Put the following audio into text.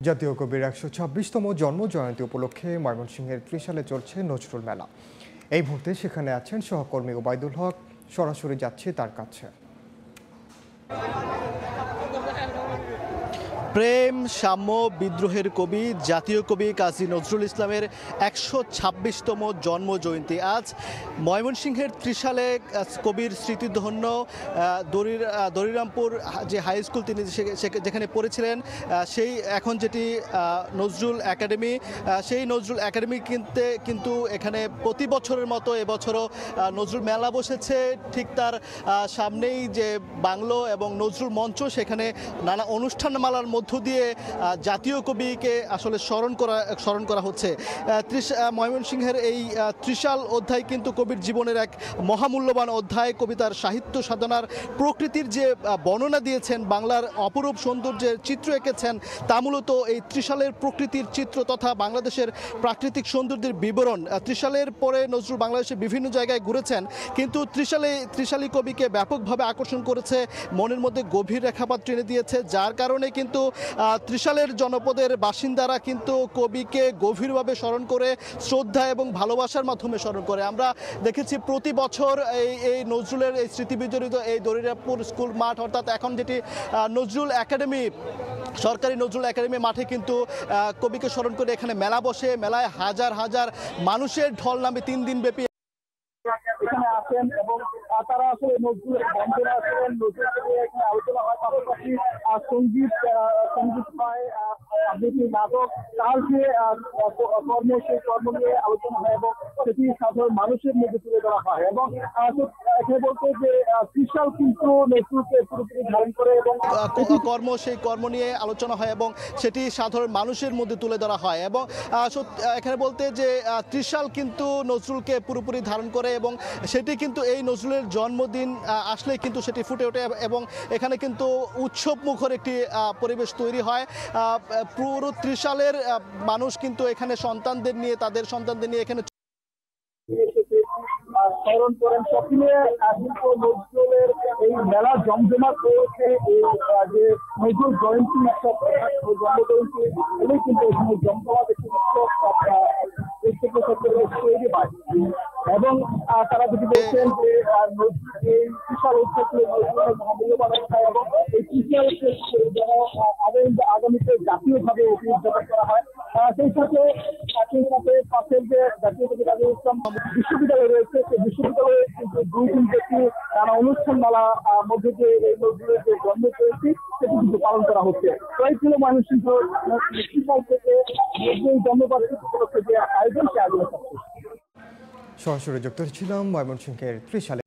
জাতীয় কবির ১২৬তম জন্ম জয়ন্তী উপলক্ষে ময়মনসিংহের ত্রিশালে চলছে নজরুল মেলা। এই মুহূর্তে সেখানে আছেন সহকর্মী ওবায়দুল হক, সরাসরি যাচ্ছে তার কাছে। প্রেম, সাম্য, বিদ্রোহের কবি, জাতীয় কবি কাজী নজরুল ইসলামের ১২৬তম জন্ম জয়ন্তী আজ ময়মনসিংহের ত্রিশালে কবির স্মৃতিধন্য দরিরামপুর যে হাই স্কুল তিনি যেখানে পড়েছিলেন সেই এখন যেটি নজরুল একাডেমি, সেই নজরুল একাডেমি কিন্তু এখানে প্রতি বছরের মতো এবছরও নজরুল মেলা বসেছে। ঠিক তার সামনেই যে বাংলো এবং নজরুল মঞ্চ, সেখানে নানা অনুষ্ঠানমালার মধ্য দিয়ে জাতীয় কবিকে আসলে স্মরণ করা হচ্ছে। ময়মনসিংহের এই ত্রিশাল অধ্যায় কিন্তু কবির জীবনের এক মহামূল্যবান অধ্যায়। কবিতার সাহিত্য সাধনার প্রকৃতির যে বর্ণনা দিয়েছেন, বাংলার অপরূপ সৌন্দর্যের চিত্র এঁকেছেন, তা মূলত এই ত্রিশালের প্রকৃতির চিত্র তথা বাংলাদেশের প্রাকৃতিক সৌন্দর্যের বিবরণ। ত্রিশালের পরে নজরুল বাংলাদেশের বিভিন্ন জায়গায় ঘুরেছেন, কিন্তু ত্রিশালী কবিকে ব্যাপকভাবে আকর্ষণ করেছে, মনের মধ্যে গভীর রেখাপাত টেনে দিয়েছে, যার কারণে কিন্তু ত্রিশালের জনপদের বাসিন্দারা কিন্তু কবিকে গভীরভাবে স্মরণ করে, শ্রদ্ধা এবং ভালোবাসার মাধ্যমে স্মরণ করে। আমরা দেখেছি প্রতি বছর এই নজরুলের এই স্মৃতিবিজড়িত এই দরিরামপুর স্কুল মাঠ, অর্থাৎ এখন যেটি নজরুল একাডেমি, সরকারি নজরুল একাডেমি মাঠে কিন্তু কবিকে স্মরণ করে এখানে মেলা বসে। মেলায় হাজার হাজার মানুষের ঢল নামে 3 দিন ব্যাপী এখানে আসেন এবং তারা আসলে নজরুলের বন্ধুরা আসেন, নজরুলকে নিয়ে এখানে আলোচনা হয়, পাশাপাশি সঙ্গীত হয়, আবৃত্তি, নাটক, তার যে কর্ম, সেই কর্ম নিয়ে আলোচনা হয় এবং সেটি সাধারণ মানুষের মধ্যে তুলে ধরা হয়। এবং এখানে বলতে যে ত্রিশাল কিন্তু নজরুলকে পুরোপুরি ধারণ করে এবং সেই কর্ম নিয়ে আলোচনা হয় এবং সেটি সাধারণ মানুষের মধ্যে তুলে ধরা হয়। এবং এখানে বলতে যে ত্রিশাল কিন্তু নজরুলকে পুরোপুরি ধারণ করে এবং সেটি কিন্তু এই নজরুলের জন্মদিন আসলে কিন্তু সেটি ফুটে ওঠে এবং এখানে কিন্তু উৎসব মুখর একটি পরিবেশ তৈরি হয়। পুরো ত্রিশালের মানুষ কিন্তু এখানে তাদের সন্তানদের নিয়ে এখানে স্মরণ করেন। সব মিলিয়ে কিন্তু নজরুলের এই মেলা জমজমাট হয়েছে। এই যে নজরুল জয়ন্তী উৎসব, জন্ম জয়ন্তী, এটাই কিন্তু এখানে জমজমাট একটি উৎসব তৈরি হয়। এবং তারা যেটি বলছেন যে এই বিশাল উৎসব নজরুলের মহামূল্যবান অধ্যায় এবং এই ত্রিশালকে যেন আগামীতে জাতীয়ভাবে উদযাপন করা হয়। সেই সাথে পাশের যে জাতীয় কবি কাজী ইসলাম বিশ্ববিদ্যালয় রয়েছে, সেই বিশ্ববিদ্যালয়ে কিন্তু 2 দিন ব্যাপী নানা অনুষ্ঠানমালা মধ্যে দিয়ে এই নজরুলের যে জন্ম জয়ন্তী সেটি কিন্তু পালন করা হচ্ছে। তো এই ছিল ময়মনসিংহ ত্রিশাল থেকে নজরুল জন্মবার্ষিকী উপলক্ষে যে আয়োজন, সে আয়োজনে সরাসরি যুক্ত ছিলাম ময়মনসিংহের ত্রিশালে।